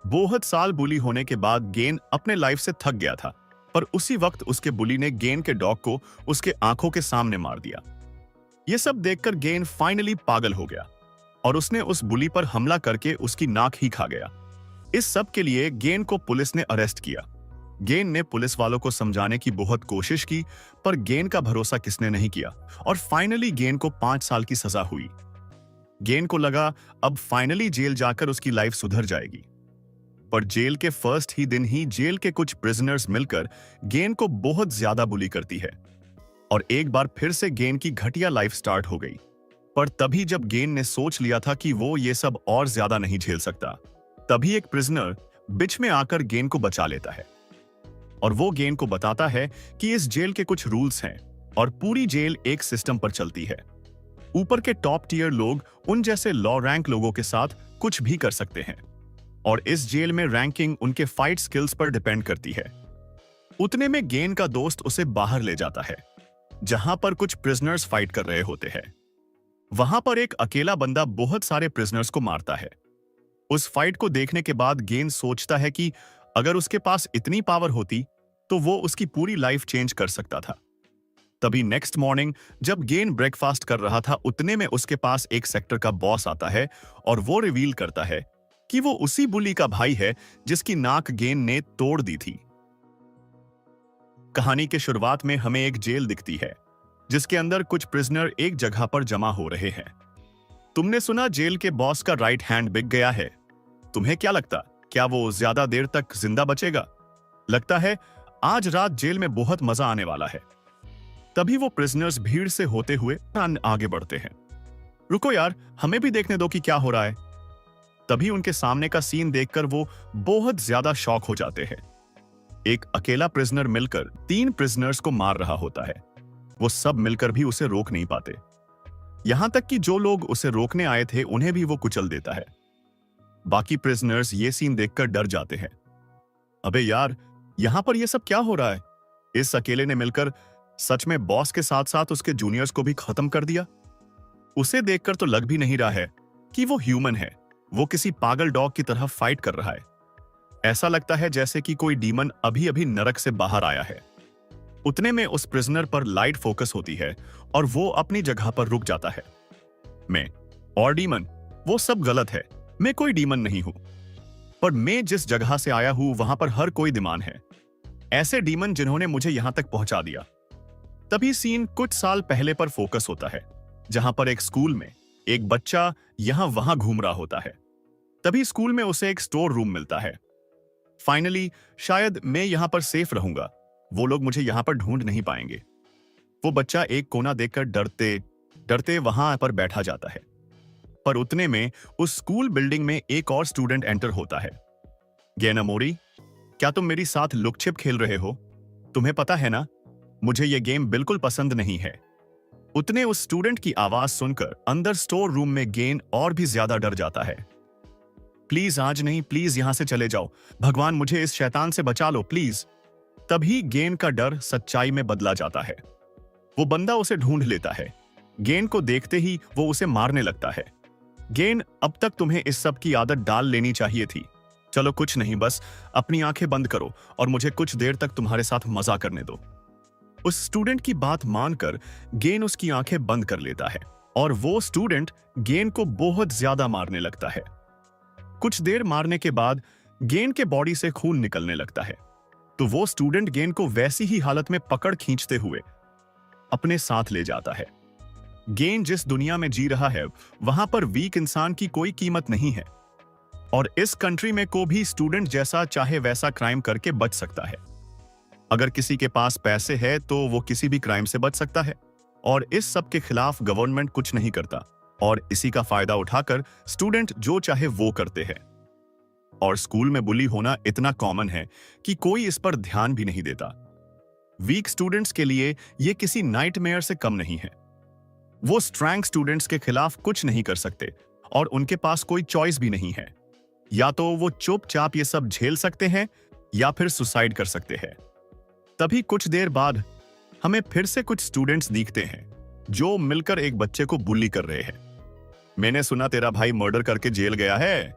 बहुत साल बुली होने के बाद गेन अपने लाइफ से थक गया था, पर उसी वक्त उसके बुली ने गेन के डॉग को उसके आंखों के सामने मार दिया। ये सब देखकर गेन फाइनली पागल हो गया और उसने उस बुली पर हमला करके उसकी नाक ही खा गया। इस सब के लिए गेन को पुलिस ने अरेस्ट किया। गेन ने पुलिस वालों को समझाने की बहुत कोशिश की, पर गेन का भरोसा किसने नहीं किया और फाइनली गेन को 5 साल की सजा हुई। गेन को लगा अब फाइनली जेल जाकर उसकी लाइफ सुधर जाएगी, पर जेल के फर्स्ट ही दिन ही जेल के कुछ प्रिजनर्स मिलकर गेन को बहुत ज्यादा बुली करती है और एक बार फिर से गेन की घटिया लाइफ स्टार्ट हो गई। पर तभी जब गेन ने सोच लिया था कि वो ये सब और ज्यादा नहीं झेल सकता, तभी एक प्रिजनर बीच में आकर गेन को बचा लेता है और वो गेन को बताता है कि इस जेल के कुछ रूल्स हैं और पूरी जेल एक सिस्टम पर चलती है। ऊपर के टॉप टियर लोग उन जैसे लॉ रैंक लोगों के साथ कुछ भी कर सकते हैं और इस जेल में रैंकिंग उनके फाइट स्किल्स पर डिपेंड करती है। उतने में गेन का दोस्त उसे बाहर ले जाता है जहां पर कुछ प्रिजनर्स फाइट कर रहे होते हैं। वहां पर एक अकेला बंदा बहुत सारे प्रिजनर्स को मारता है। उस फाइट को देखने के बाद गेन सोचता है कि अगर उसके पास इतनी पावर होती तो वो उसकी पूरी लाइफ चेंज कर सकता था। तभी नेक्स्ट मॉर्निंग जब गेन ब्रेकफास्ट कर रहा था, उतने में उसके पास एक सेक्टर का बॉस आता है और वो रिवील करता है कि वो उसी बुली का भाई है जिसकी नाक गेन ने तोड़ दी थी। कहानी के शुरुआत में हमें एक जेल दिखती है जिसके अंदर कुछ प्रिजनर एक जगह पर जमा हो रहे हैं। तुमने सुना जेल के बॉस का राइट हैंड बिक गया है। तुम्हें क्या लगता, क्या वो ज्यादा देर तक जिंदा बचेगा? लगता है आज रात जेल में बहुत मजा आने वाला है। तभी वो प्रिजनर्स भीड़ से होते हुए आगे बढ़ते हैं। रुको यार, हमें भी देखने दो कि क्या हो रहा है। तभी उनके सामने का सीन देखकर वो बहुत ज्यादा शॉक हो जाते हैं। एक अकेला प्रिजनर मिलकर 3 प्रिजनर्स को मार रहा होता है। वो सब मिलकर भी उसे रोक नहीं पाते, यहां तक कि जो लोग उसे रोकने आए थे उन्हें भी वो कुचल देता है। बाकी प्रिजनर्स ये सीन देखकर डर जाते हैं। अबे यार, यहां पर ये सब क्या हो रहा है? इस अकेले ने मिलकर सच में बॉस के साथ साथ उसके जूनियर्स को भी खत्म कर दिया। उसे देखकर तो लग भी नहीं रहा है कि वो ह्यूमन है। वो किसी पागल डॉग की तरह फाइट कर रहा है। ऐसा लगता है जैसे कि कोई डीमन अभी अभी नरक से बाहर आया है। उतने में उस प्रिजनर पर लाइट फोकस होती है और वो अपनी जगह पर रुक जाता है। मैं और डीमन, वो सब गलत है। मैं कोई डीमन नहीं हूं, पर मैं जिस जगह से आया हूं वहां पर हर कोई डीमन है, ऐसे डीमन जिन्होंने मुझे यहां तक पहुंचा दिया। तभी सीन कुछ साल पहले पर फोकस होता है जहां पर एक स्कूल में एक बच्चा यहां वहां घूम रहा होता है। तभी स्कूल में उसे एक स्टोर रूम मिलता है। फाइनली शायद मैं यहां पर सेफ रहूंगा, वो लोग मुझे यहां पर ढूंढ नहीं पाएंगे। वो बच्चा एक कोना देखकर डरते डरते वहां पर बैठा जाता है। पर उतने में उस स्कूल बिल्डिंग में एक और स्टूडेंट एंटर होता है। गेनामोरी, क्या तुम मेरी साथ लुक छिप खेल रहे हो? तुम्हें पता है ना, मुझे ये गेम बिल्कुल पसंद नहीं है। उतने उस स्टूडेंट की आवाज सुनकर अंदर स्टोर रूम में गेन और भी ज्यादा डर जाता है। प्लीज आज नहीं, प्लीज यहां से चले जाओ। भगवान मुझे इस शैतान से बचा लो प्लीज। तभी गेन का डर सच्चाई में बदला जाता है। वो बंदा उसे ढूंढ लेता है। गेन को देखते ही वो उसे मारने लगता है। गेन, अब तक तुम्हें इस सब की आदत डाल लेनी चाहिए थी। चलो कुछ नहीं, बस अपनी आंखें बंद करो और मुझे कुछ देर तक तुम्हारे साथ मजा करने दो। उस स्टूडेंट की बात मानकर गेन उसकी आंखें बंद कर लेता है और वो स्टूडेंट गेन को बहुत ज्यादा मारने लगता है। कुछ देर मारने के बाद गेन के बॉडी से खून निकलने लगता है, तो वो स्टूडेंट गेन को वैसी ही हालत में पकड़ खींचते हुए अपने साथ ले जाता है। गेन जिस दुनिया में जी रहा है वहां पर वीक इंसान की कोई कीमत नहीं है और इस कंट्री में को भी स्टूडेंट जैसा चाहे वैसा क्राइम करके बच सकता है। अगर किसी के पास पैसे है तो वो किसी भी क्राइम से बच सकता है और इस सब के खिलाफ गवर्नमेंट कुछ नहीं करता और इसी का फायदा उठाकर स्टूडेंट जो चाहे वो करते हैं। और स्कूल में बुली होना इतना कॉमन है कि कोई इस पर ध्यान भी नहीं देता। वीक स्टूडेंट्स के लिए ये किसी नाइटमेयर से कम नहीं है। वो स्ट्रॉन्ग स्टूडेंट्स के खिलाफ कुछ नहीं कर सकते और उनके पास कोई चॉइस भी नहीं है। या तो वो चुपचाप ये सब झेल सकते हैं या फिर सुसाइड कर सकते हैं। तभी कुछ देर बाद हमें फिर से कुछ स्टूडेंट्स दिखते हैं जो मिलकर एक बच्चे को बुली कर रहे हैं। मैंने सुना तेरा भाई मर्डर करके जेल गया है।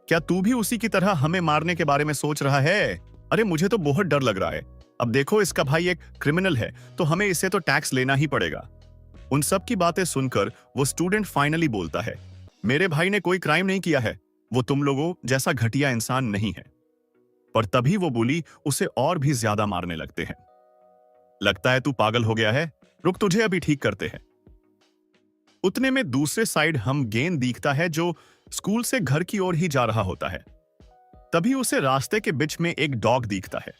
क्या तू भी उसी की तरह हमें मारने के बारे में सोच रहा है? अरे मुझे तो बहुत डर लग रहा है। अब देखो, इसका भाई एक क्रिमिनल है, तो हमें इससे तो टैक्स लेना ही पड़ेगा। उन सब की बातें सुनकर वो स्टूडेंट फाइनली बोलता है, मेरे भाई ने कोई क्राइम नहीं किया है, वो तुम लोगों जैसा घटिया इंसान नहीं है। पर तभी वो बुली उसे और भी ज्यादा मारने लगते हैं। लगता है तू पागल हो गया है, रुक तुझे अभी ठीक करते हैं। उतने में दूसरे साइड हम गेंद दिखता है जो स्कूल से घर की ओर ही जा रहा होता है। तभी उसे रास्ते के बीच में एक डॉग दिखता है।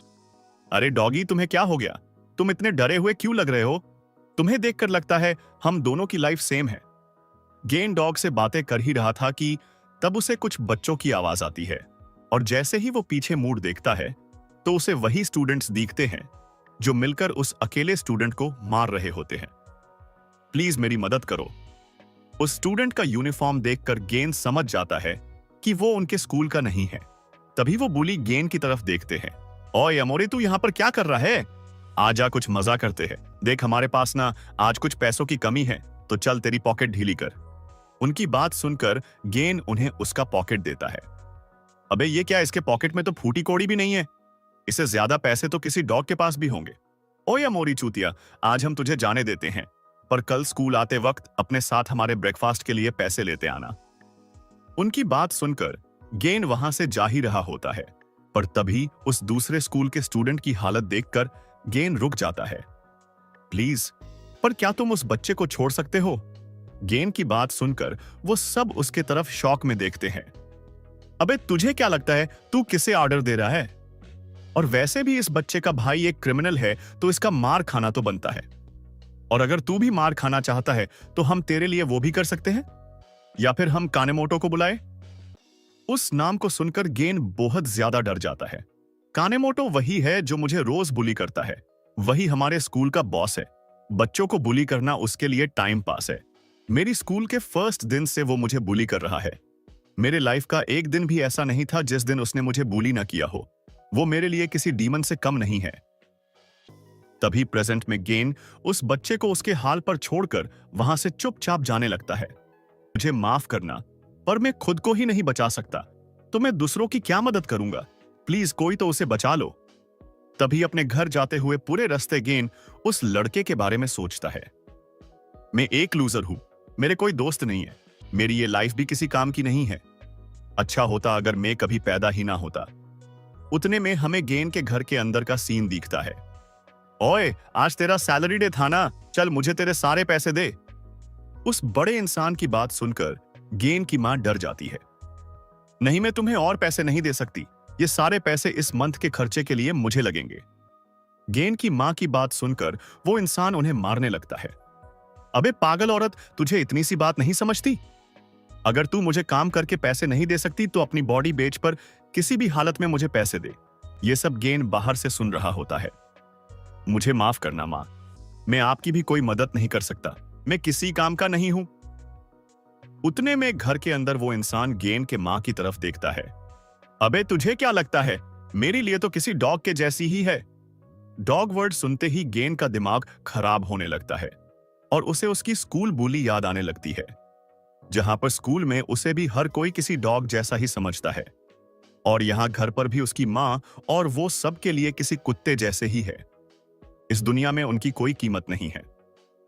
अरे डॉगी, तुम्हें क्या हो गया? तुम इतने डरे हुए क्यों लग रहे हो? तुम्हें देखकर लगता है हम दोनों की लाइफ सेम है। गेन डॉग से बातें कर ही रहा था कि तब उसे कुछ बच्चों की आवाज आती है, और जैसे ही वो पीछे मुड़ देखता है तो उसे वही स्टूडेंट्स दिखते हैं जो मिलकर उस अकेले स्टूडेंट को मार रहे होते हैं। प्लीज मेरी मदद करो। उस स्टूडेंट का यूनिफॉर्म देखकर गेन समझ जाता है कि वो उनके स्कूल का नहीं है। तभी वो बुली गेन की तरफ देखते हैं। ओए अमोरी, तू यहां पर क्या कर रहा है? आजा कुछ मजा करते हैं। देख हमारे पास ना आज कुछ पैसों की कमी है, तो चल तेरी पॉकेट ढीली कर। उनकी बात सुनकर गेन उन्हें उसका पॉकेट देता है। अबे ये क्या, इसके पॉकेट में तो फूटी कौड़ी भी नहीं है। इससे ज्यादा पैसे तो किसी डॉग के पास भी होंगे। ओए अमोरी चूतिया, आज हम तुझे जाने देते हैं, पर कल स्कूल आते वक्त अपने साथ हमारे ब्रेकफास्ट के लिए पैसे लेते आना। उनकी बात सुनकर गेन वहां से जा ही रहा होता है, पर तभी उस दूसरे स्कूल के स्टूडेंट की हालत देखकर गेन रुक जाता है। प्लीज, पर क्या तुम उस बच्चे को छोड़ सकते हो? गेन की बात सुनकर वो सब उसके तरफ शॉक में देखते हैं। अबे तुझे क्या लगता है तू किसे ऑर्डर दे रहा है? और वैसे भी इस बच्चे का भाई एक क्रिमिनल है, तो इसका मार खाना तो बनता है। और अगर तू भी मार खाना चाहता है तो हम तेरे लिए वो भी कर सकते हैं, या फिर हम कानेमोटो को बुलाए। उस नाम को सुनकर गेन बहुत ज्यादा डर जाता है। कानेमोटो वही है जो मुझे रोज बुली करता है, वही हमारे स्कूल का बॉस है। बच्चों को बुली करना उसके लिए टाइम पास है। मेरी स्कूल के फर्स्ट दिन से वो मुझे बुली कर रहा है। मेरे लाइफ का एक दिन भी ऐसा नहीं था जिस दिन उसने मुझे बुली ना किया हो। वो मेरे लिए किसी डीमन से कम नहीं है। तभी प्रेजेंट में गेन उस बच्चे को उसके हाल पर छोड़कर वहां से चुपचाप जाने लगता है। मुझे माफ करना, पर मैं खुद को ही नहीं बचा सकता, तो मैं दूसरों की क्या मदद करूंगा? प्लीज कोई तो उसे बचा लो। तभी अपने घर जाते हुए पूरे रास्ते गेन उस लड़के के बारे में सोचता है। मैं एक लूजर हूं, मेरे कोई दोस्त नहीं है, मेरी ये लाइफ भी किसी काम की नहीं है। अच्छा होता अगर मैं कभी पैदा ही ना होता। उतने में हमें गेन के घर के अंदर का सीन दिखता है। ओए, आज तेरा सैलरी डे था ना, चल मुझे तेरे सारे पैसे दे। उस बड़े इंसान की बात सुनकर गेन की मां डर जाती है। नहीं, मैं तुम्हें और पैसे नहीं दे सकती, ये सारे पैसे इस मंथ के खर्चे के लिए मुझे लगेंगे। गेन की मां की बात सुनकर वो इंसान उन्हें मारने लगता है। अबे पागल औरत, तुझे इतनी सी बात नहीं समझती? अगर तू मुझे काम करके पैसे नहीं दे सकती तो अपनी बॉडी बेच पर किसी भी हालत में मुझे पैसे दे। ये सब गेन बाहर से सुन रहा होता है। मुझे माफ करना मां, मैं आपकी भी कोई मदद नहीं कर सकता, मैं किसी काम का नहीं हूं। उतने में घर के अंदर वो इंसान गेन के मां की तरफ देखता है। अबे तुझे क्या लगता है, मेरे लिए तो किसी डॉग के जैसी ही है। डॉग वर्ड सुनते ही गेन का दिमाग खराब होने लगता है और उसे उसकी स्कूल बुली याद आने लगती है, जहां पर स्कूल में उसे भी हर कोई किसी डॉग जैसा ही समझता है, और यहां घर पर भी उसकी मां और वो सबके लिए किसी कुत्ते जैसे ही है। इस दुनिया में उनकी कोई कीमत नहीं है।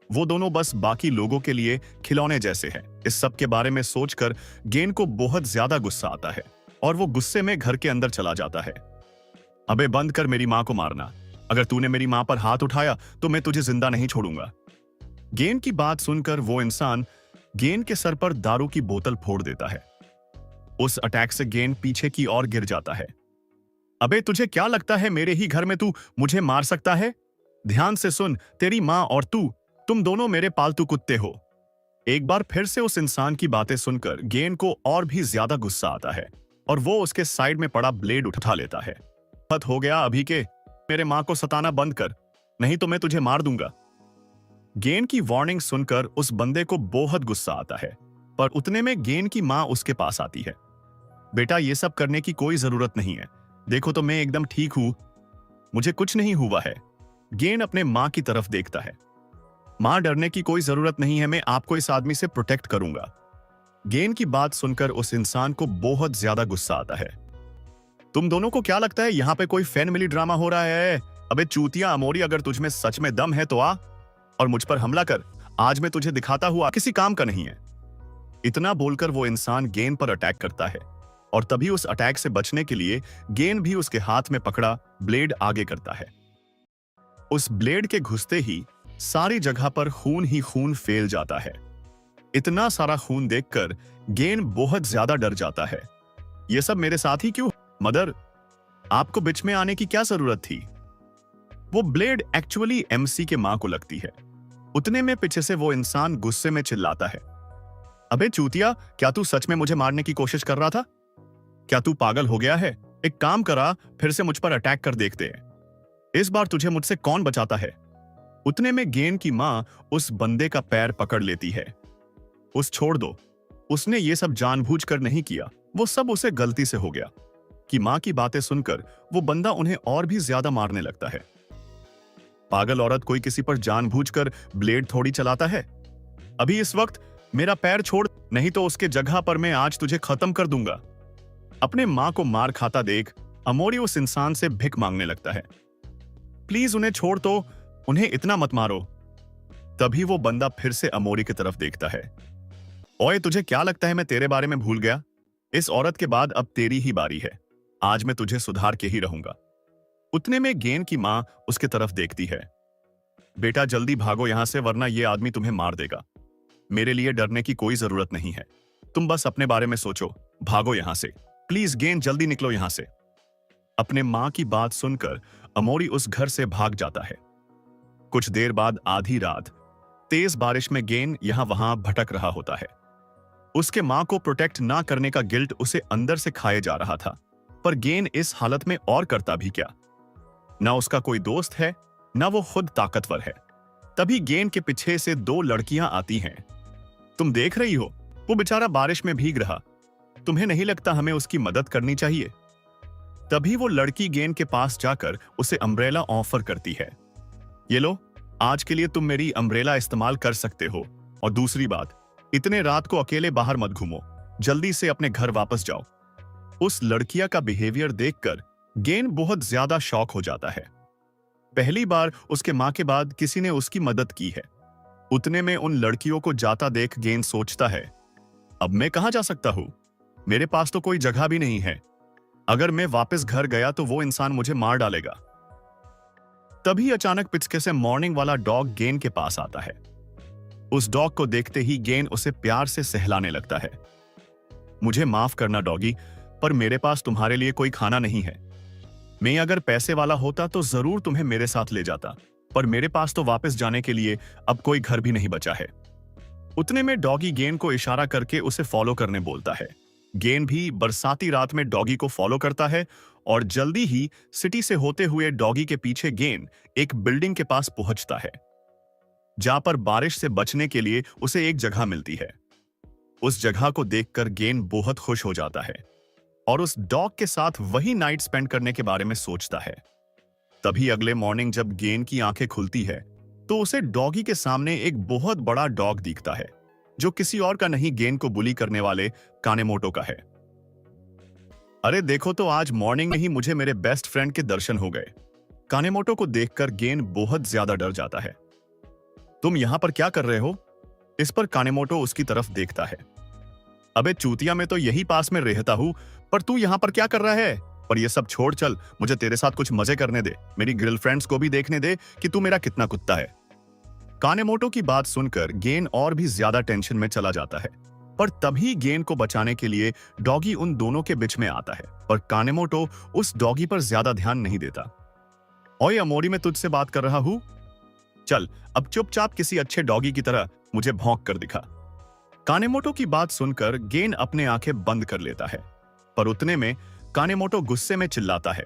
वो दोनों बस बाकी लोगों के लिए खिलौने जैसे हैं। इस सब के बारे में सोचकर गेन को बहुत ज्यादा गुस्सा आता है और वो गुस्से में घर के अंदर चला जाता है। अबे बंद कर मेरी मां को मारना, अगर तूने मेरी मां पर हाथ उठाया तो मैं तुझे जिंदा नहीं छोड़ूंगा। गेन की बात सुनकर वो इंसान गेन के सर पर दारू की बोतल फोड़ देता है। उस अटैक से गेन पीछे की ओर गिर जाता है। अबे तुझे क्या लगता है मेरे ही घर में तू मुझे मार सकता है? ध्यान से सुन, तेरी मां और तुम दोनों मेरे पालतू कुत्ते हो। एक बार फिर से उस इंसान की बातें सुनकर गेन को और भी ज्यादा गुस्सा आता है और वो उसके साइड में पड़ा ब्लेड उठा लेता है। हद हो गया अभी के, मेरे मां को सताना बंद कर, नहीं तो मैं तुझे मार दूंगा। गेन की वार्निंग सुनकर उस बंदे को बहुत गुस्सा आता है, पर उतने में गेन की मां उसके पास आती है। बेटा ये सब करने की कोई जरूरत नहीं है, देखो तो मैं एकदम ठीक हूं, मुझे कुछ नहीं हुआ है। गेन अपने मां की तरफ देखता है। मां डरने की कोई जरूरत नहीं है, मैं आपको इस आदमी से प्रोटेक्ट करूंगा। गेन की बात सुनकर उस इंसान को बहुत ज्यादा गुस्सा आता है। तुम दोनों को क्या लगता है यहाँ पे कोई फैमिली ड्रामा हो रहा है? अबे चूतिया अमोरी, अगर तुझ में सच में दम है तो आ और मुझ पर हमला कर। आज मैं तुझे दिखाता हुआ किसी काम का नहीं है। इतना बोलकर वो इंसान गेन पर अटैक करता है और तभी उस अटैक से बचने के लिए गेन भी उसके हाथ में पकड़ा ब्लेड आगे करता है। उस ब्लेड के घुसते ही सारी जगह पर खून ही खून फैल जाता है। इतना सारा खून देखकर गेन बहुत ज्यादा डर जाता है। ये सब मेरे साथ ही क्यों? मदर, आपको बीच में आने की क्या जरूरत थी? वो ब्लेड एक्चुअली एमसी के मां को लगती है। उतने में पीछे से वो इंसान गुस्से में चिल्लाता है, अबे चूतिया, क्या तू सच में मुझे मारने की कोशिश कर रहा था? क्या तू पागल हो गया है? एक काम करा, फिर से मुझ पर अटैक कर देखते हैं। इस बार तुझे मुझसे कौन बचाता है? उतने में गेन की मां उस बंदे का पैर पकड़ लेती है। उस छोड़ दो, उसने ये सब जानबूझकर नहीं किया, वो सब उसे गलती से हो गया। कि मां की बातें सुनकर वो बंदा उन्हें और भी ज्यादा मारने लगता है। पागल औरत, कोई किसी पर जानबूझकर ब्लेड थोड़ी चलाता है। अभी इस वक्त मेरा पैर छोड़, नहीं तो उसके जगह पर मैं आज तुझे खत्म कर दूंगा। अपने मां को मार खाता देख अमोरी उस इंसान से भिख मांगने लगता है, प्लीज उन्हें छोड़ तो, उन्हें इतना मत मारो। तभी वो बंदा फिर से अमोरी की तरफ देखता है। ओए, तुझे क्या लगता है मैं तेरे बारे में भूल गया? इस औरत के बाद अब तेरी ही बारी है। आज मैं तुझे सुधार के ही रहूंगा। उतने में गेन की मां उसके तरफ देखती है। बेटा जल्दी भागो यहां से, वरना यह आदमी तुम्हें मार देगा। मेरे लिए डरने की कोई जरूरत नहीं है, तुम बस अपने बारे में सोचो। भागो यहां से, प्लीज गेन, जल्दी निकलो यहां से। अपने मां की बात सुनकर अमोरी उस घर से भाग जाता है। कुछ देर बाद आधी रात तेज बारिश में गेन यहां वहां भटक रहा होता है। उसके मां को प्रोटेक्ट ना करने का गिल्ट उसे अंदर से खाए जा रहा था, पर गेन इस हालत में और करता भी क्या? ना उसका कोई दोस्त है, ना वो खुद ताकतवर है। तभी गेन के पीछे से दो लड़कियां आती हैं। तुम देख रही हो, वो बेचारा बारिश में भीग रहा, तुम्हें नहीं लगता हमें उसकी मदद करनी चाहिए? तभी वो लड़की गेन के पास जाकर उसे अम्ब्रेला ऑफर करती है। ये लो, आज के लिए तुम मेरी अम्ब्रेला इस्तेमाल कर सकते हो। और दूसरी बात, इतने रात को अकेले बाहर मत घूमो, जल्दी से अपने घर वापस जाओ। उस लड़किया का बिहेवियर देखकर गेन बहुत ज्यादा शॉक हो जाता है। पहली बार उसके मां के बाद किसी ने उसकी मदद की है। उतने में उन लड़कियों को जाता देख गेन सोचता है, अब मैं कहां जा सकता हूं? मेरे पास तो कोई जगह भी नहीं है। अगर मैं वापस घर गया तो वो इंसान मुझे मार डालेगा। तभी अचानक पिचके से मॉर्निंग वाला डॉग गेन के पास आता है। उस डॉग को देखते ही गेन उसे प्यार से सहलाने लगता है। मुझे माफ करना डॉगी, पर मेरे पास तुम्हारे लिए कोई खाना नहीं है। मैं अगर पैसे वाला होता तो जरूर तुम्हें मेरे साथ ले जाता, पर मेरे पास तो वापस जाने के लिए अब कोई घर भी नहीं बचा है। उतने में डॉगी गेन को इशारा करके उसे फॉलो करने बोलता है। गेन भी बरसाती रात में डॉगी को फॉलो करता है और जल्दी ही सिटी से होते हुए डॉगी के पीछे गेन एक बिल्डिंग के पास पहुंचता है, जहां पर बारिश से बचने के लिए उसे एक जगह मिलती है। उस जगह को देखकर गेन बहुत खुश हो जाता है और उस डॉग के साथ वही नाइट स्पेंड करने के बारे में सोचता है। तभी अगले मॉर्निंग जब गेन की आंखें खुलती है तो उसे डॉगी के सामने एक बहुत बड़ा डॉग दिखता है, जो किसी और का नहीं, गेन को बुली करने वाले कानेमोटो का है। अरे देखो तो, आज मॉर्निंग में ही मुझे मेरे बेस्ट फ्रेंड के दर्शन हो गए। कानेमोटो को देखकर गेन बहुत ज्यादा डर जाता है। तुम यहां पर क्या कर रहे हो? इस पर कानेमोटो उसकी तरफ देखता है। अबे चूतिया, मैं तो यही पास में रहता हूं, पर तू यहां पर क्या कर रहा है? पर ये सब छोड़, चल मुझे तेरे साथ कुछ मजे करने दे, मेरी गर्लफ्रेंड्स को भी देखने दे कि तू मेरा कितना कुत्ता है। कानेमोटो की बात सुनकर गेन और भी ज्यादा टेंशन में चला जाता है, पर तभी गेन को बचाने के लिए डॉगी उन दोनों के बीच में आता है, पर कानेमोटो उस डॉगी पर ज्यादा ध्यान नहीं देता। ओए अमोरी, मैं तुझसे बात कर रहा हूं, चल अब चुपचाप किसी अच्छे डॉगी की तरह मुझे भौंक कर दिखा। कानेमोटो की बात सुनकर गेन अपने आंखें बंद कर लेता है, पर उतने में कानेमोटो गुस्से में चिल्लाता है,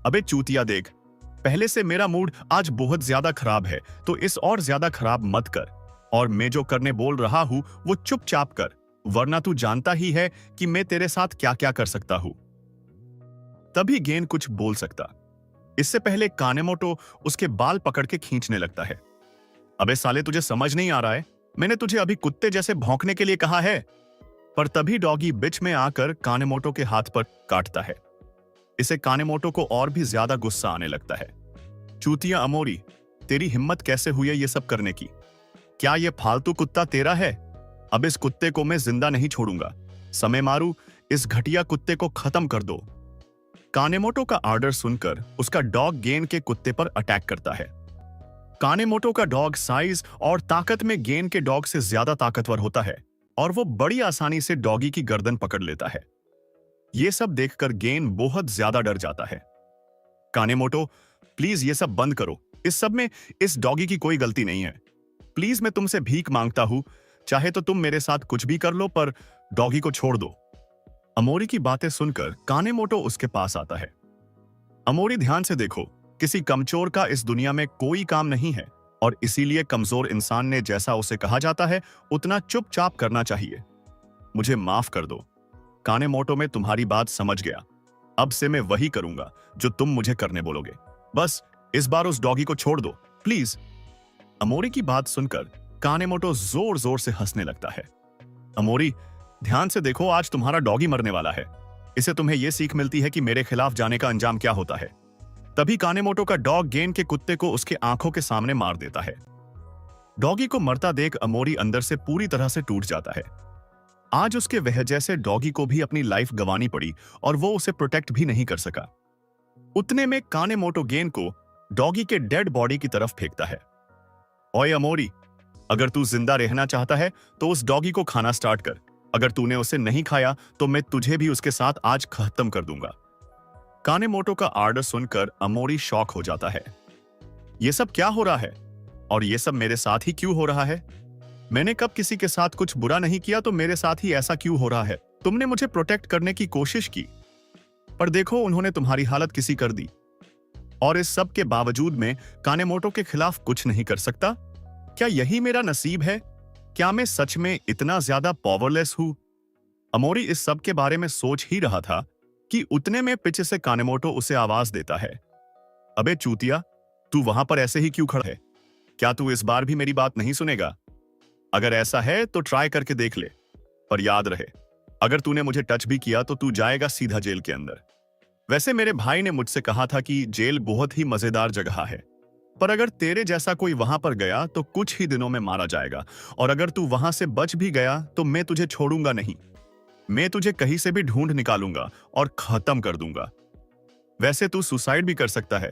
अबे चूतिया देख, पहले से मेरा मूड आज बहुत ज्यादा खराब है, तो इस और ज्यादा खराब मत कर, और मैं जो करने बोल रहा हूं वो चुपचाप कर, वरना तू जानता ही है कि मैं तेरे साथ क्या क्या कर सकता हूं। तभी गेन कुछ बोल सकता, इससे पहले कानेमोटो उसके बाल पकड़ के खींचने लगता है। अबे साले, तुझे समझ नहीं आ रहा है? मैंने तुझे अभी कुत्ते जैसे भौंकने के लिए कहा है। पर तभी डॉगी बीच में आकर कानेमोटो के हाथ पर काटता है। इसे कानेमोटो को और भी ज्यादा गुस्सा आने लगता है। चूतिया अमोरी, तेरी हिम्मत कैसे हुई है ये सब करने की? क्या ये फालतू कुत्ता तेरा है? अब इस कुत्ते को मैं जिंदा नहीं छोड़ूंगा। समय मारू, इस घटिया कुत्ते को खत्म कर दो। कानेमोटो का ऑर्डर सुनकर उसका डॉग गेन के कुत्ते पर अटैक करता है। कानेमोटो का डॉग साइज और ताकत में गेन के डॉग से ज्यादा ताकतवर होता है और वो बड़ी आसानी से डॉगी की गर्दन पकड़ लेता है। ये सब देखकर गेन बहुत ज्यादा डर जाता है। कानेमोटो, प्लीज ये सब बंद करो। इस सब में इस डॉगी की कोई गलती नहीं है। प्लीज मैं तुमसे भीख मांगता हूं, चाहे तो तुम मेरे साथ कुछ भी कर लो, पर डॉगी को छोड़ दो। अमोरी की बातें सुनकर कानेमोटो उसके पास आता है। अमोरी, ध्यान से देखो, किसी कमजोर का इस दुनिया में कोई काम नहीं है और इसीलिए कमजोर इंसान ने जैसा उसे कहा जाता है उतना चुपचाप करना चाहिए। मुझे माफ कर दो कानेमोटो, मैं तुम्हारी बात समझ गया। अब से मैं वही करूंगा जो तुम मुझे करने बोलोगे। बस इस बार उस डॉगी को छोड़ दो प्लीज। अमोरी की बात सुनकर कानेमोटो जोर जोर से हंसने लगता है। अमोरी, ध्यान से देखो, आज तुम्हारा डॉगी मरने वाला है। इसे तुम्हें यह सीख मिलती है कि मेरे खिलाफ जाने का अंजाम क्या होता है। तभी कानेमोटो का डॉग गेन के कुत्ते को उसके आंखों के सामने मार देता है। डॉगी को मरता देख अमोरी अंदर से पूरी तरह से टूट जाता है। आज उसके वजह से डॉगी को भी अपनी लाइफ गंवानी पड़ी और वो उसे प्रोटेक्ट भी नहीं कर सका। उतने में कानेमोटो गेन को डॉगी के डेड बॉडी की तरफ फेंकता है। ओए अमोरी, अगर तू जिंदा रहना चाहता है तो उस डॉगी को खाना स्टार्ट कर। अगर तूने उसे नहीं खाया तो मैं तुझे भी उसके साथ आज खत्म कर दूंगा। कानेमोटो का ऑर्डर सुनकर अमोरी शॉक हो जाता है। यह सब क्या हो रहा है और यह सब मेरे साथ ही क्यों हो रहा है? मैंने कब किसी के साथ कुछ बुरा नहीं किया तो मेरे साथ ही ऐसा क्यों हो रहा है? तुमने मुझे प्रोटेक्ट करने की कोशिश की, पर देखो उन्होंने तुम्हारी हालत किसी कर दी। और इस सब के बावजूद मैं कानेमोटो के खिलाफ कुछ नहीं कर सकता। क्या यही मेरा नसीब है? क्या मैं सच में इतना ज्यादा पावरलेस हूं? अमोरी इस सब के बारे में सोच ही रहा था कि उतने में पीछे से कानेमोटो उसे आवाज देता है। अबे चूतिया, तू वहां पर ऐसे ही क्यों खड़ा है? क्या तू इस बार भी मेरी बात नहीं सुनेगा? अगर ऐसा है तो ट्राई करके देख ले, पर याद रहे, अगर तूने मुझे टच भी किया तो तू जाएगा सीधा जेल के अंदर। वैसे मेरे भाई ने मुझसे कहा था कि जेल बहुत ही मजेदार जगह है, पर अगर तेरे जैसा कोई वहां पर गया तो कुछ ही दिनों में मारा जाएगा, और अगर तू वहां से बच भी गया तो मैं तुझे छोड़ूंगा नहीं। मैं तुझे कहीं से भी ढूंढ निकालूंगा और खत्म कर दूंगा। वैसे तू सुसाइड भी कर सकता है,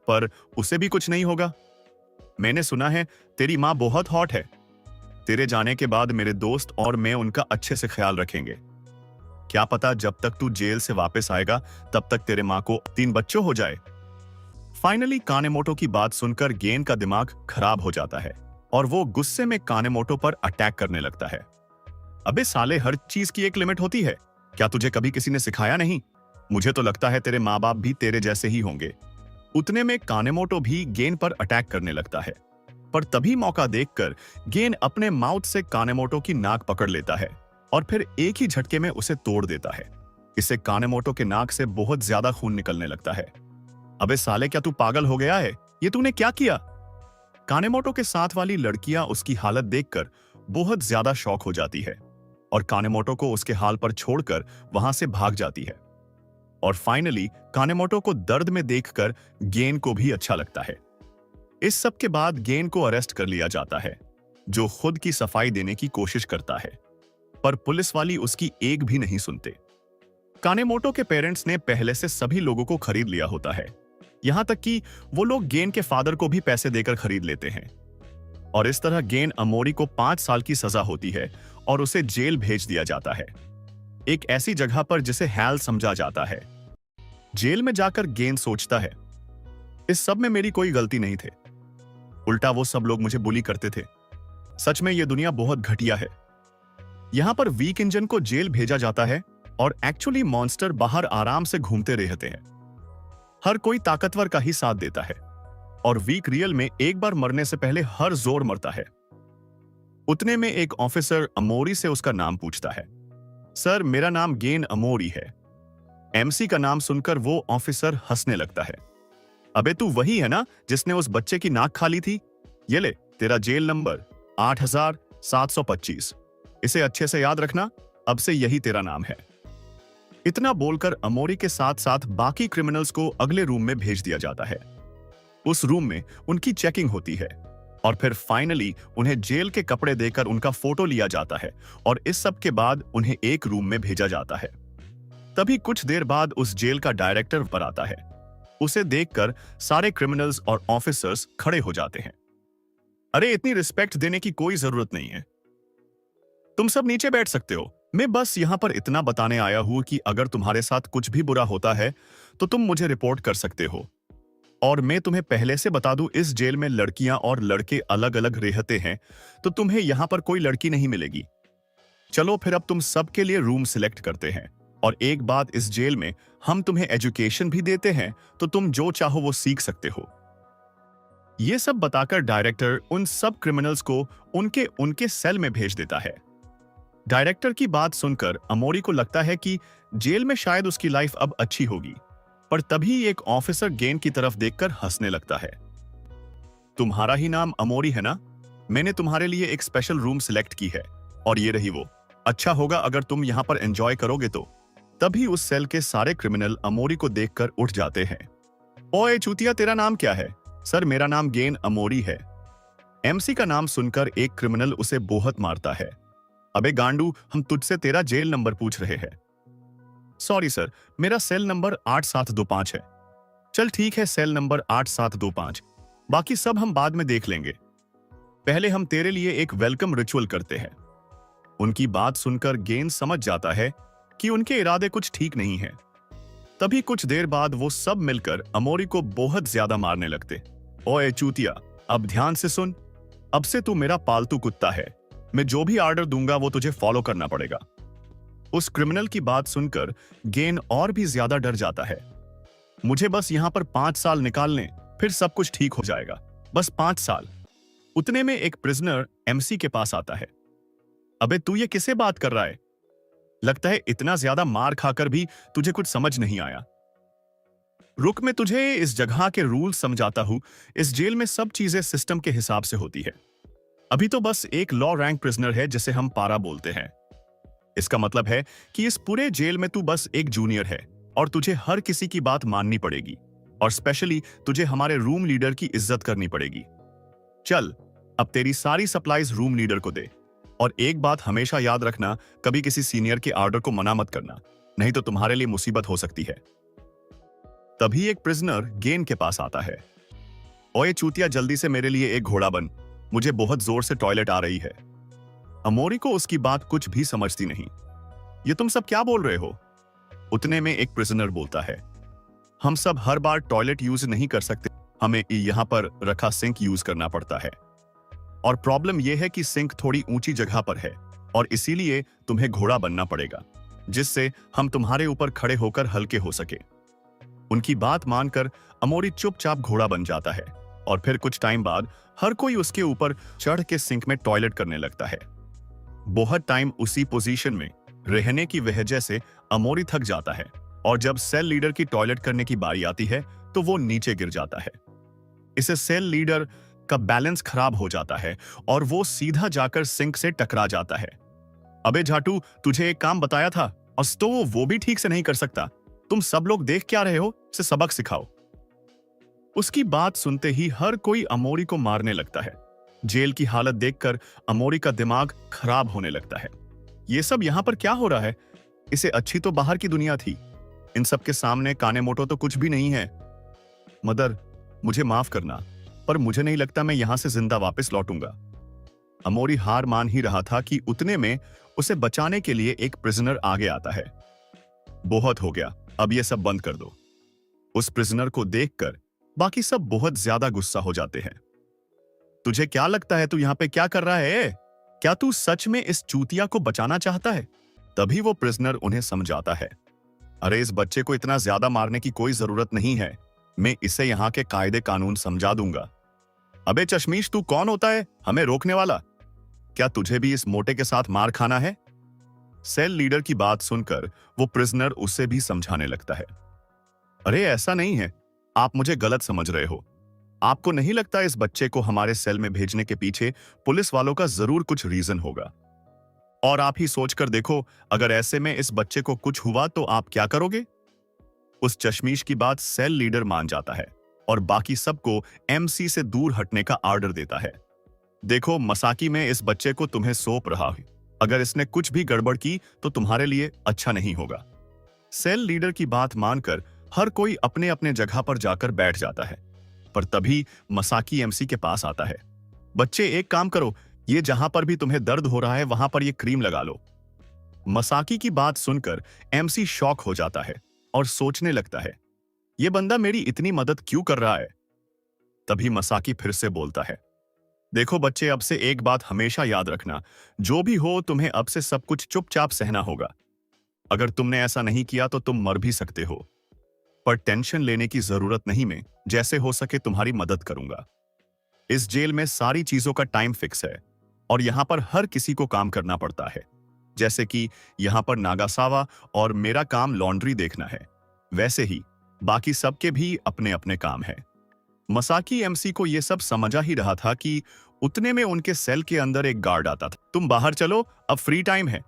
पर उसे भी कुछ नहीं होगा। मैंने सुना है तेरी माँ बहुत हॉट है। तेरे जाने के बाद मेरे दोस्त और मैं उनका अच्छे से ख्याल रखेंगे। क्या पता जब तक तू जेल से वापस आएगा तब तक तेरे माँ को 3 बच्चे हो जाए। फाइनली कानेमोटो की बात सुनकर गेन का दिमाग खराब हो जाता है और वो गुस्से में कानेमोटो पर अटैक करने लगता है। अबे साले, हर चीज की एक लिमिट होती है। क्या तुझे कभी किसी ने सिखाया नहीं? मुझे तो लगता है तेरे माँ बाप भी तेरे जैसे ही होंगे। उतने में कानेमोटो भी गेन पर अटैक करने लगता है, पर तभी मौका देखकर गेन अपने माउथ से कानेमोटो की नाक पकड़ लेता है और फिर एक ही झटके में उसे तोड़ देता है। इससे कानेमोटो के नाक से बहुत ज्यादा खून निकलने लगता है। अबे साले, क्या तू पागल हो गया है? ये तूने क्या किया? कानेमोटो के साथ वाली लड़कियां उसकी हालत देखकर बहुत ज्यादा शॉक हो जाती है और कानेमोटो को उसके हाल पर छोड़कर वहां से भाग जाती है। और फाइनली कानेमोटो को दर्द में देखकर गेन को भी अच्छा लगता है। इस सब के बाद गेन को अरेस्ट कर लिया जाता है, जो खुद की सफाई देने की कोशिश करता है, पर पुलिस वाली उसकी एक भी नहीं सुनते। कानेमोटो के पेरेंट्स ने पहले से सभी लोगों को खरीद लिया होता है, यहां तक कि वो लोग गेन के फादर को भी पैसे देकर खरीद लेते हैं। और इस तरह गेन अमोरी को 5 साल की सजा होती है और उसे जेल भेज दिया जाता है, एक ऐसी जगह पर जिसे हैल समझा जाता है। जेल में जाकर गेन सोचता है, इस सब में मेरी कोई गलती नहीं थी, उल्टा वो सब लोग मुझे बुली करते थे। सच में ये दुनिया बहुत घटिया है। यहां पर वीक इंजन को जेल भेजा जाता है और एक्चुअली मॉन्स्टर बाहर आराम से घूमते रहते हैं। हर कोई ताकतवर का ही साथ देता है और वीक रियल में एक बार मरने से पहले हर जोर मरता है। उतने में एक ऑफिसर अमोरी से उसका नाम पूछता है। सर, मेरा नाम गेन अमोरी है। एमसी का नाम सुनकर वो ऑफिसर हंसने लगता है। अबे तू वही है ना जिसने उस बच्चे की नाक खा ली थी? ये ले तेरा जेल नंबर 8725। इसे अच्छे से याद रखना। अब से यही तेरा नाम है। इतना बोलकर अमोरी के साथ साथ बाकी क्रिमिनल्स को अगले रूम में भेज दिया जाता है। उस रूम में उनकी चेकिंग होती है और फिर फाइनली उन्हें जेल के कपड़े देकर उनका फोटो लिया जाता है और इस सब के बाद उन्हें एक रूम में भेजा जाता है। तभी कुछ देर बाद उस जेल का डायरेक्टर पर आता है। उसे देखकर सारे क्रिमिनल्स और ऑफिसर्स खड़े हो जाते हैं। अरे इतनी रिस्पेक्ट देने की कोई जरूरत नहीं है, तुम सब नीचे बैठ सकते हो। मैं बस यहां पर इतना बताने आया हूं कि अगर तुम्हारे साथ कुछ भी बुरा होता है तो तुम मुझे रिपोर्ट कर सकते हो। और मैं तुम्हें पहले से बता दूं, इस जेल में लड़कियां और लड़के अलग अलग रहते हैं, तो तुम्हें यहां पर कोई लड़की नहीं मिलेगी। चलो फिर अब तुम सबके लिए रूम सिलेक्ट करते हैं। और एक बात, इस जेल में हम तुम्हें एजुकेशन भी देते हैं, तो तुम जो चाहो वो सीख सकते हो। ये सब बताकर डायरेक्टर उन सब क्रिमिनल्स को उनके उनके सेल में भेज देता है। डायरेक्टर की बात सुनकर अमोरी को लगता है कि जेल में शायद उसकी लाइफ अब अच्छी होगी, पर तभी एक ऑफिसर गेन की तरफ देखकर हंसने लगता है। तुम्हारा ही नाम अमोरी है ना? मैंने तुम्हारे लिए एक स्पेशल रूम सिलेक्ट की है और ये रही वो। अच्छा होगा अगर तुम यहां पर एंजॉय करोगे तो। तभी उस सेल के सारे क्रिमिनल अमोरी को देखकर उठ जाते हैं। ओए चूतिया, तेरा नाम क्या है? सर मेरा नाम गेन अमोरी है। एमसी का नाम सुनकर एक क्रिमिनल उसे बहुत मारता है। अबे गांडू, हम तुझसे तेरा जेल नंबर पूछ रहे हैं। सॉरी सर, मेरा सेल नंबर 8725 है। चल ठीक है, सेल नंबर 8725, बाकी सब हम बाद में देख लेंगे। पहले हम तेरे लिए एक वेलकम रिचुअल करते हैं। उनकी बात सुनकर गेन समझ जाता है कि उनके इरादे कुछ ठीक नहीं है। तभी कुछ देर बाद वो सब मिलकर अमोरी को बहुत ज्यादा मारने लगते। ओए चूतिया, अब ध्यान से सुन, अब से तू मेरा पालतू कुत्ता है। मैं जो भी ऑर्डर दूंगा वो तुझे फॉलो करना पड़ेगा। उस क्रिमिनल की बात सुनकर गेन और भी ज्यादा डर जाता है। मुझे बस यहां पर 5 साल निकालने, फिर सब कुछ ठीक हो जाएगा। बस 5 साल। उतने में एक प्रिजनर एमसी के पास आता है। अबे तू ये किसे बात कर रहा है? लगता है इतना ज्यादा मार खाकर भी तुझे कुछ समझ नहीं आया। रुक, मैं तुझे इस जगह के रूल समझाता हूं। इस जेल में सब चीजें सिस्टम के हिसाब से होती है। अभी तो बस एक लॉ रैंक प्रिजनर है जिसे हम पारा बोलते हैं। इसका मतलब है कि इस पूरे जेल में तू बस एक जूनियर है और तुझे हर किसी की बात माननी पड़ेगी और स्पेशली तुझे हमारे रूम लीडर की इज्जत करनी पड़ेगी। चल, अब तेरी सारी सप्लाईज रूम लीडर को दे। और एक बात हमेशा याद रखना, कभी किसी सीनियर के ऑर्डर को मना मत करना, नहीं तो तुम्हारे लिए मुसीबत हो सकती है। तभी एक प्रिजनर गेन के पास आता है। ओए चूतिया, जल्दी से मेरे लिए एक घोड़ा बन, मुझे बहुत जोर से टॉयलेट आ रही है। अमोरी को उसकी बात कुछ भी समझती नहीं। ये तुम सब क्या बोल रहे हो? उतने में एक प्रिजनर बोलता है, हम सब हर बार टॉयलेट यूज नहीं कर सकते, हमें यहाँ पर रखा सिंक यूज करना पड़ता है। और प्रॉब्लम यह है कि सिंक थोड़ी ऊंची जगह पर है और इसीलिए तुम्हें घोड़ा बनना पड़ेगा, जिससे हम तुम्हारे ऊपर खड़े होकर हल्के हो सके। उनकी बात मानकर अमोरी चुपचाप घोड़ा बन जाता है और फिर कुछ टाइम बाद हर कोई उसके ऊपर चढ़ के सिंक में टॉयलेट करने लगता है। बहुत टाइम उसी पोजीशन में रहने की वजह से अमोरी थक जाता है और जब सेल लीडर की टॉयलेट करने की बारी आती है तो वो नीचे गिर जाता है। इससे सेल लीडर का बैलेंस खराब हो जाता है और वो सीधा जाकर सिंक से टकरा जाता है। अबे झाटू, तुझे एक काम बताया था और तो वो भी ठीक से नहीं कर सकता। तुम सब लोग देख क्या रहे हो? इसे सबक सिखाओ। उसकी बात सुनते ही हर कोई अमोरी को मारने लगता है। जेल की हालत देखकर अमोरी का दिमाग खराब होने लगता है। ये सब यहां पर क्या हो रहा है? इसे अच्छी तो बाहर की दुनिया थी, इन सब के सामने कानेमोटो तो कुछ भी नहीं है। मदर, मुझे माफ करना, पर मुझे नहीं लगता मैं यहां से जिंदा वापस लौटूंगा। अमोरी हार मान ही रहा था कि उतने में उसे बचाने के लिए एक प्रिजनर आगे आता है। बहुत हो गया, अब ये सब बंद कर दो। उस प्रिजनर को देखकर बाकी सब बहुत ज्यादा गुस्सा हो जाते हैं। तुझे क्या लगता है तू यहां पे क्या कर रहा है? क्या तू सच में इस चूतिया को बचाना चाहता है? तभी वो प्रिजनर उन्हें समझाता है, अरे इस बच्चे को इतना ज्यादा मारने की कोई जरूरत नहीं है, मैं इसे यहाँ के कायदे कानून समझा दूंगा। अबे चश्मीश, तू कौन होता है हमें रोकने वाला? क्या तुझे भी इस मोटे के साथ मार खाना है? सेल लीडर की बात सुनकर वो प्रिजनर उसे भी समझाने लगता है, अरे ऐसा नहीं है, आप मुझे गलत समझ रहे हो। आपको नहीं लगता इस बच्चे को हमारे सेल में भेजने के पीछे पुलिस वालों का जरूर कुछ रीजन होगा? और आप ही सोच कर देखो, अगर ऐसे में इस बच्चे को कुछ हुआ तो आप क्या करोगे? उस चश्मीश की बात सेल लीडर मान जाता है और बाकी सबको एमसी से दूर हटने का आर्डर देता है। देखो मसाकी, में इस बच्चे को तुम्हें सौंप रहा हूं। अगर इसने कुछ भी गड़बड़ की तो तुम्हारे लिए अच्छा नहीं होगा। सेल लीडर की बात मानकर हर कोई अपने अपने जगह पर जाकर बैठ जाता है। पर तभी मसाकी एमसी के पास आता है। बच्चे, एक काम करो, ये जहां पर भी तुम्हें दर्द हो रहा है वहां पर ये क्रीम लगा लो। मसाकी की बात सुनकर एमसी शॉक हो जाता है और सोचने लगता है, ये बंदा मेरी इतनी मदद क्यों कर रहा है? तभी मसाकी फिर से बोलता है, देखो बच्चे, अब से एक बात हमेशा याद रखना, जो भी हो तुम्हें अब से सब कुछ चुपचाप सहना होगा। अगर तुमने ऐसा नहीं किया तो तुम मर भी सकते हो। पर टेंशन लेने की जरूरत नहीं, मैं जैसे हो सके तुम्हारी मदद करूंगा। इस जेल में सारी चीजों का टाइम फिक्स है और यहां पर हर किसी को काम करना पड़ता है। जैसे कि यहां पर नागासावा और मेरा काम लॉन्ड्री देखना है, वैसे ही बाकी सबके भी अपने अपने काम है। मसाकी एमसी को यह सब समझा ही रहा था कि उतने में उनके सेल के अंदर एक गार्ड आता था। तुम बाहर चलो, अब फ्री टाइम है,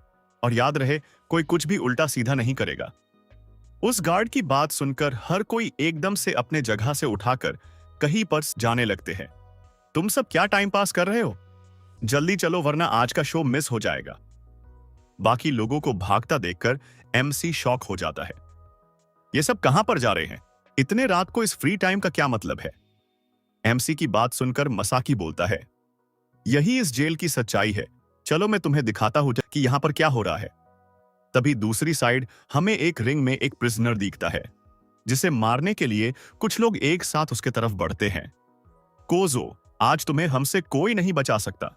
और याद रहे कोई कुछ भी उल्टा सीधा नहीं करेगा। उस गार्ड की बात सुनकर हर कोई एकदम से अपने जगह से उठाकर कहीं पर जाने लगते हैं। तुम सब क्या टाइम पास कर रहे हो? जल्दी चलो वरना आज का शो मिस हो जाएगा। बाकी लोगों को भागता देखकर एमसी शॉक हो जाता है। ये सब कहां पर जा रहे हैं? इतने रात को इस फ्री टाइम का क्या मतलब है? एमसी की बात सुनकर मसाकी बोलता है, यही इस जेल की सच्चाई है। चलो मैं तुम्हें दिखाता हूं कि यहां पर क्या हो रहा है। तभी दूसरी साइड हमें एक रिंग में एक प्रिजनर दिखता है, जिसे मारने के लिए कुछ लोग एक साथ उसके तरफ बढ़ते हैं। कोजो, आज तुम्हें हमसे कोई नहीं बचा सकता।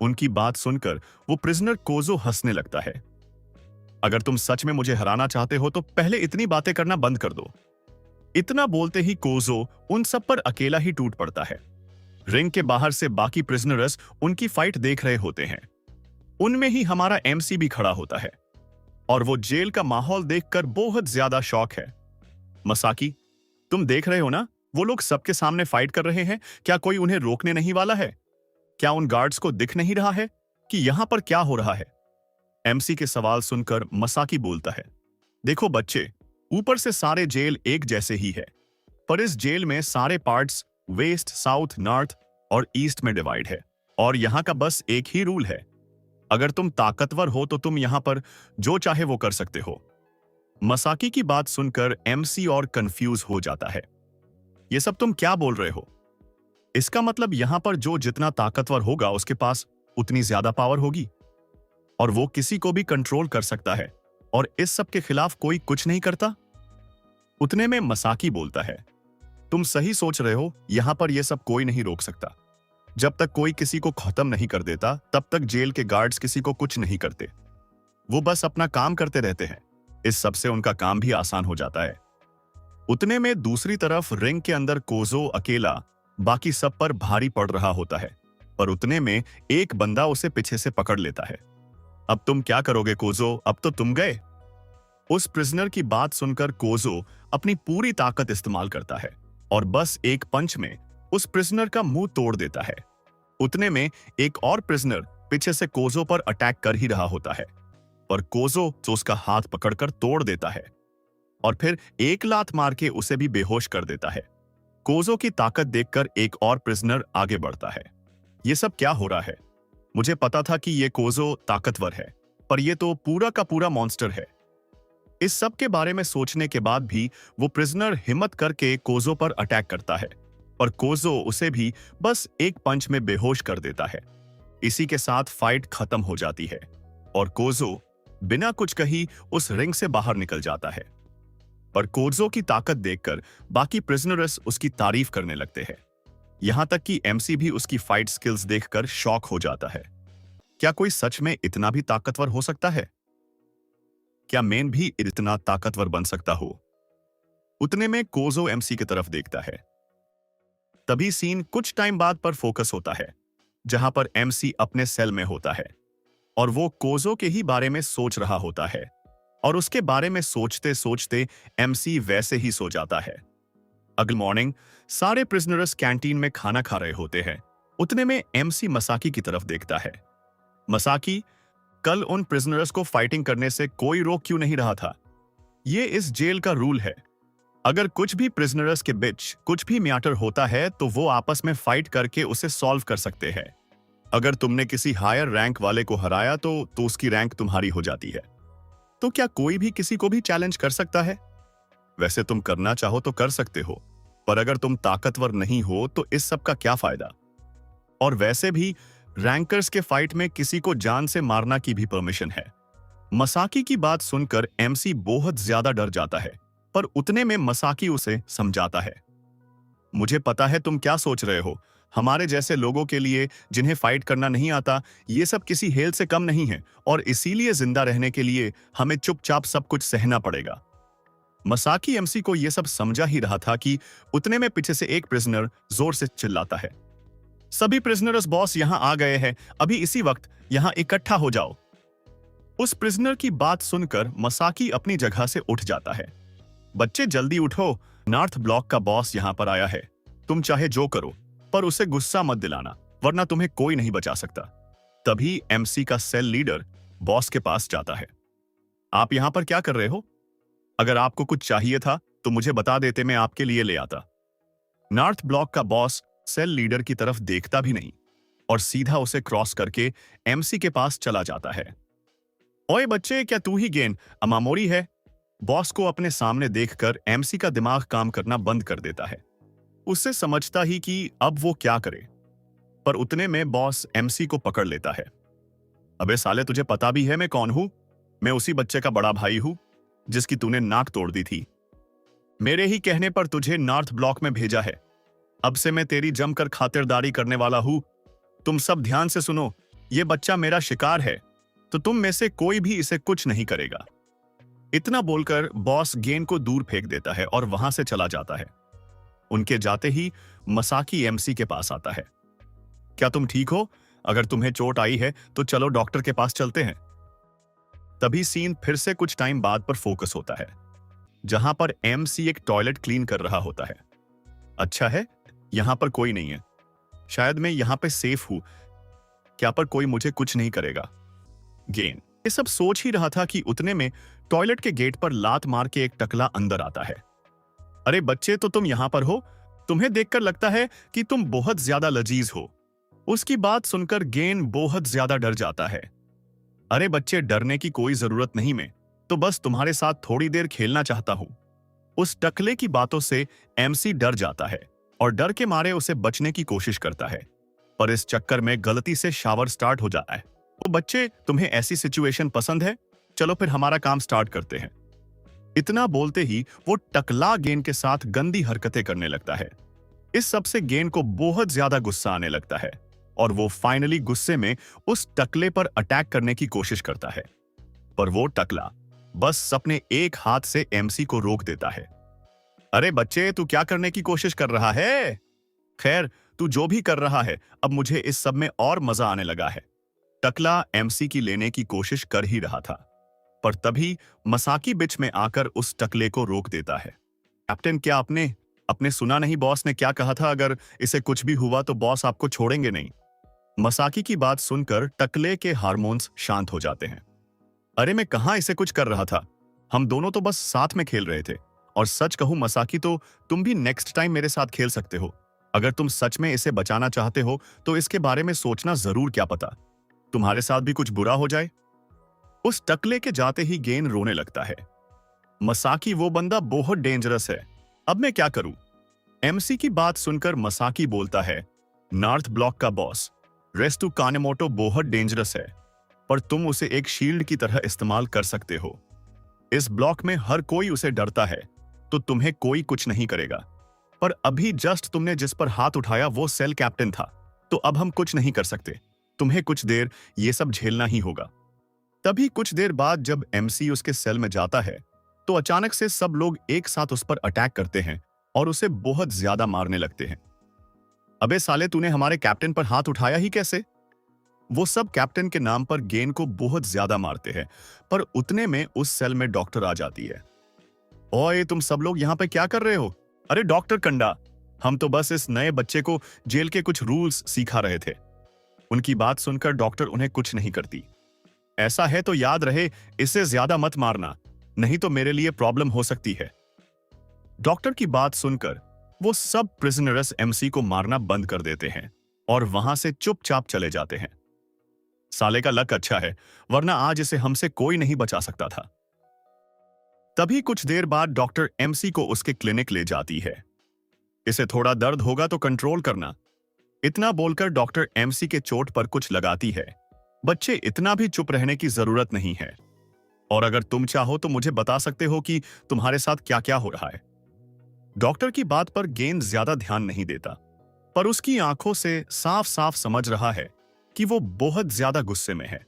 उनकी बात सुनकर वो प्रिजनर कोजो हंसने लगता है। अगर तुम सच में मुझे हराना चाहते हो तो पहले इतनी बातें करना बंद कर दो। इतना बोलते ही कोजो उन सब पर अकेला ही टूट पड़ता है। रिंग के बाहर से बाकी प्रिजनर्स उनकी फाइट देख रहे होते हैं। उनमें ही हमारा एमसी भी खड़ा होता है और वो जेल का माहौल देखकर बहुत ज्यादा शॉक है। मसाकी, तुम देख रहे हो ना, वो लोग सबके सामने फाइट कर रहे हैं। क्या कोई उन्हें रोकने नहीं वाला है? क्या उन गार्ड्स को दिख नहीं रहा है कि यहां पर क्या हो रहा है? एमसी के सवाल सुनकर मसाकी बोलता है, देखो बच्चे, ऊपर से सारे जेल एक जैसे ही है, पर इस जेल में सारे पार्ट्स वेस्ट, साउथ, नॉर्थ और ईस्ट में डिवाइड है और यहां का बस एक ही रूल है, अगर तुम ताकतवर हो तो तुम यहां पर जो चाहे वो कर सकते हो। मसाकी की बात सुनकर एमसी और कंफ्यूज हो जाता है। ये सब तुम क्या बोल रहे हो? इसका मतलब यहां पर जो जितना ताकतवर होगा उसके पास उतनी ज्यादा पावर होगी और वो किसी को भी कंट्रोल कर सकता है और इस सब के खिलाफ कोई कुछ नहीं करता? उतने में मसाकी बोलता है, तुम सही सोच रहे हो, यहां पर यह सब कोई नहीं रोक सकता। जब तक कोई किसी को खत्म नहीं कर देता तब तक जेल के गार्ड्स किसी को कुछ नहीं करते। वो बस अपना काम करते रहते हैं। इस सब से उनका काम भी आसान हो जाता है। उतने में दूसरी तरफ रिंग के अंदर कोजो अकेला बाकी सब पर भारी पड़ रहा होता है, पर उतने में एक बंदा उसे पीछे से पकड़ लेता है। अब तुम क्या करोगे कोजो, अब तो तुम गए। उस प्रिजनर की बात सुनकर कोजो अपनी पूरी ताकत इस्तेमाल करता है और बस एक पंच में उस प्रिजनर का मुंह तोड़ देता है। उतने में एक और प्रिजनर पीछे से कोजो पर अटैक कर ही रहा होता है, पर कोजो तो उसका हाथ पकड़कर तोड़ देता है और फिर एक लात मार के उसे भी बेहोश कर देता है। कोजो की ताकत देखकर एक और प्रिजनर आगे बढ़ता है। ये सब क्या हो रहा है? मुझे पता था कि ये कोजो ताकतवर है, पर यह तो पूरा का पूरा मॉन्स्टर है। इस सब के बारे में सोचने के बाद भी वो प्रिजनर हिम्मत करके कोजो पर अटैक करता है और कोजो उसे भी बस एक पंच में बेहोश कर देता है। इसी के साथ फाइट खत्म हो जाती है और कोजो बिना कुछ कही उस रिंग से बाहर निकल जाता है। पर कोजो की ताकत देखकर बाकी प्रिजनर्स उसकी तारीफ करने लगते हैं। यहां तक कि एमसी भी उसकी फाइट स्किल्स देखकर शॉक हो जाता है। क्या कोई सच में इतना भी ताकतवर हो सकता है? क्या मैन भी इतना ताकतवर बन सकता हो? उतने में कोजो एमसी की तरफ देखता है। तभी सीन कुछ टाइम बाद पर फोकस होता है, जहां पर एमसी अपने सेल में होता है और वो कोजो के ही बारे में सोच रहा होता है और उसके बारे में सोचते सोचते एमसी वैसे ही सो जाता है। अगले मॉर्निंग सारे प्रिजनर्स कैंटीन में खाना खा रहे होते हैं। उतने में एमसी मसाकी की तरफ देखता है। मसाकी, कल उन प्रिजनर्स को फाइटिंग करने से कोई रोक क्यों नहीं रहा था? ये इस जेल का रूल है। अगर कुछ भी प्रिजनर्स के बीच कुछ भी मैटर होता है तो वो आपस में फाइट करके उसे सॉल्व कर सकते हैं। अगर तुमने किसी हायर रैंक वाले को हराया तो उसकी रैंक तुम्हारी हो जाती है। तो क्या कोई भी किसी को भी चैलेंज कर सकता है? वैसे तुम करना चाहो तो कर सकते हो, पर अगर तुम ताकतवर नहीं हो तो इस सब का क्या फायदा? और वैसे भी रैंकर्स के फाइट में किसी को जान से मारना की भी परमिशन है। मसाकी की बात सुनकर एमसी बहुत ज्यादा डर जाता है, पर उतने में मसाकी उसे समझाता है। मुझे पता है तुम क्या सोच रहे हो। हमारे जैसे लोगों के लिए जिन्हें फाइट करना नहीं आता, ये सब किसी हेल से कम नहीं है, और इसीलिए जिंदा रहने के लिए हमें चुपचाप सब कुछ सहना पड़ेगा। मसाकी एमसी को यह सब समझा ही रहा था कि उतने में पीछे से एक प्रिजनर जोर से चिल्लाता है, सभी प्रिजनर्स बॉस यहां आ गए हैं, अभी इसी वक्त यहां इकट्ठा हो जाओ। उस प्रिजनर की बात सुनकर मसाकी अपनी जगह से उठ जाता है। बच्चे जल्दी उठो, नॉर्थ ब्लॉक का बॉस यहां पर आया है। तुम चाहे जो करो, पर उसे गुस्सा मत दिलाना, वरना तुम्हें कोई नहीं बचा सकता। तभी एमसी का सेल लीडर बॉस के पास जाता है। आप यहां पर क्या कर रहे हो? अगर आपको कुछ चाहिए था तो मुझे बता देते, मैं आपके लिए ले आता। नॉर्थ ब्लॉक का बॉस सेल लीडर की तरफ देखता भी नहीं और सीधा उसे क्रॉस करके एमसी के पास चला जाता है। ओए बच्चे, क्या तू ही गेन अमामोरी है? बॉस को अपने सामने देखकर एमसी का दिमाग काम करना बंद कर देता है। उससे समझता ही कि अब वो क्या करे, पर उतने में बॉस एमसी को पकड़ लेता है। अबे साले, तुझे पता भी है मैं कौन हूं? मैं उसी बच्चे का बड़ा भाई हूं जिसकी तूने नाक तोड़ दी थी। मेरे ही कहने पर तुझे नॉर्थ ब्लॉक में भेजा है। अब से मैं तेरी जमकर खातिरदारी करने वाला हूं। तुम सब ध्यान से सुनो, ये बच्चा मेरा शिकार है, तो तुम में से कोई भी इसे कुछ नहीं करेगा। इतना बोलकर बॉस गेन को दूर फेंक देता है और वहां से चला जाता है। उनके जाते ही मसाकी एमसी के पास आता है। क्या तुम ठीक हो? अगर तुम्हें चोट आई है तो चलो डॉक्टर के पास चलते हैं। तभी सीन फिर से कुछ टाइम बाद पर फोकस होता है, जहां पर एमसी एक टॉयलेट क्लीन कर रहा होता है। अच्छा है, यहां पर कोई नहीं है। शायद मैं यहां पे सेफ हूं। क्या पर कोई मुझे कुछ नहीं करेगा? गेन ये सब सोच ही रहा था कि उतने में टॉयलेट के गेट पर लात मार के एक टकला अंदर आता है। अरे बच्चे, तो तुम यहां पर हो? तुम्हें देखकर लगता है कि तुम बहुत ज्यादा लजीज हो। उसकी बात सुनकर गेन बहुत ज्यादा डर जाता है। अरे बच्चे, डरने की कोई जरूरत नहीं, मैं तो बस तुम्हारे साथ थोड़ी देर खेलना चाहता हूं। उस टकले की बातों से एमसी डर जाता है और डर के मारे उसे बचने की कोशिश करता है, पर इस चक्कर में गलती से शावर स्टार्ट हो जाता है। तो बच्चे, तुम्हें ऐसी सिचुएशन पसंद है? चलो फिर हमारा काम स्टार्ट करते हैं। इतना बोलते ही वो टकला गेन के साथ गंदी हरकतें करने लगता है। इस सब से गेन को बहुत ज्यादा गुस्सा आने लगता है और वो फाइनली गुस्से में उस टकले पर अटैक करने की कोशिश करता है, पर वो टकला बस अपने एक हाथ से एमसी को रोक देता है। अरे बच्चे, तू क्या करने की कोशिश कर रहा है? खैर, तू जो भी कर रहा है, अब मुझे इस सब में और मजा आने लगा है। टकला एमसी की लेने की कोशिश कर ही रहा था, पर तभी मसाकी बीच में आकर उस टकले को रोक देता है। कैप्टन, क्या आपने अपने सुना नहीं? बॉस ने क्या कहा था, अगर इसे कुछ भी हुआ तो बॉस आपको छोड़ेंगे नहीं। मसाकी की बात सुनकर टकले के हार्मोन्स शांत हो जाते हैं। अरे मैं कहां इसे कुछ कर रहा था, हम दोनों तो बस साथ में खेल रहे थे। और सच कहूं मसाकी, तो तुम भी नेक्स्ट टाइम मेरे साथ खेल सकते हो। अगर तुम सच में इसे बचाना चाहते हो तो इसके बारे में सोचना जरूर, क्या पता तुम्हारे साथ भी कुछ बुरा हो जाए। उस टकले के जाते ही गेन रोने लगता है। मसाकी, वो बंदा बहुत डेंजरस है, अब मैं क्या करूं? एमसी की बात सुनकर मसाकी बोलता है, नॉर्थ ब्लॉक का बॉस रेस्टू कानेमोटो बहुत डेंजरस है, पर तुम उसे एक शील्ड की तरह इस्तेमाल कर सकते हो। इस ब्लॉक में हर कोई उसे डरता है, तो तुम्हें कोई कुछ नहीं करेगा। पर अभी जस्ट तुमने जिस पर हाथ उठाया वो सेल कैप्टन था, तो अब हम कुछ नहीं कर सकते। तुम्हें कुछ देर ये सब झेलना ही होगा। तभी कुछ देर बाद जब एमसी उसके सेल में जाता है तो अचानक से सब लोग एक साथ उस पर अटैक करते हैं और उसे बहुत ज्यादा मारने लगते हैं। अबे साले, तूने हमारे कैप्टन पर हाथ उठाया ही कैसे? वो सब कैप्टन के नाम पर गेन को बहुत ज्यादा मारते हैं, पर उतने में उस सेल में डॉक्टर आ जाती है। ओए, तुम सब लोग यहाँ पे क्या कर रहे हो? अरे डॉक्टर कंडा, हम तो बस इस नए बच्चे को जेल के कुछ रूल्स सिखा रहे थे। उनकी बात सुनकर डॉक्टर उन्हें कुछ नहीं करती। ऐसा है तो याद रहे, इससे ज्यादा मत मारना, नहीं तो मेरे लिए प्रॉब्लम हो सकती है। डॉक्टर की बात सुनकर वो सब प्रिजनर्स एमसी को मारना बंद कर देते हैं और वहां से चुपचाप चले जाते हैं। साले का लक अच्छा है, वरना आज इसे हमसे कोई नहीं बचा सकता था। तभी कुछ देर बाद डॉक्टर एमसी को उसके क्लिनिक ले जाती है। इसे थोड़ा दर्द होगा तो कंट्रोल करना, इतना बोलकर डॉक्टर एमसी के चोट पर कुछ लगाती है। बच्चे, इतना भी चुप रहने की जरूरत नहीं है, और अगर तुम चाहो तो मुझे बता सकते हो कि तुम्हारे साथ क्या क्या हो रहा है। डॉक्टर की बात पर गेंद ज्यादा ध्यान नहीं देता, पर उसकी आंखों से साफ साफ समझ रहा है कि वो बहुत ज्यादा गुस्से में है।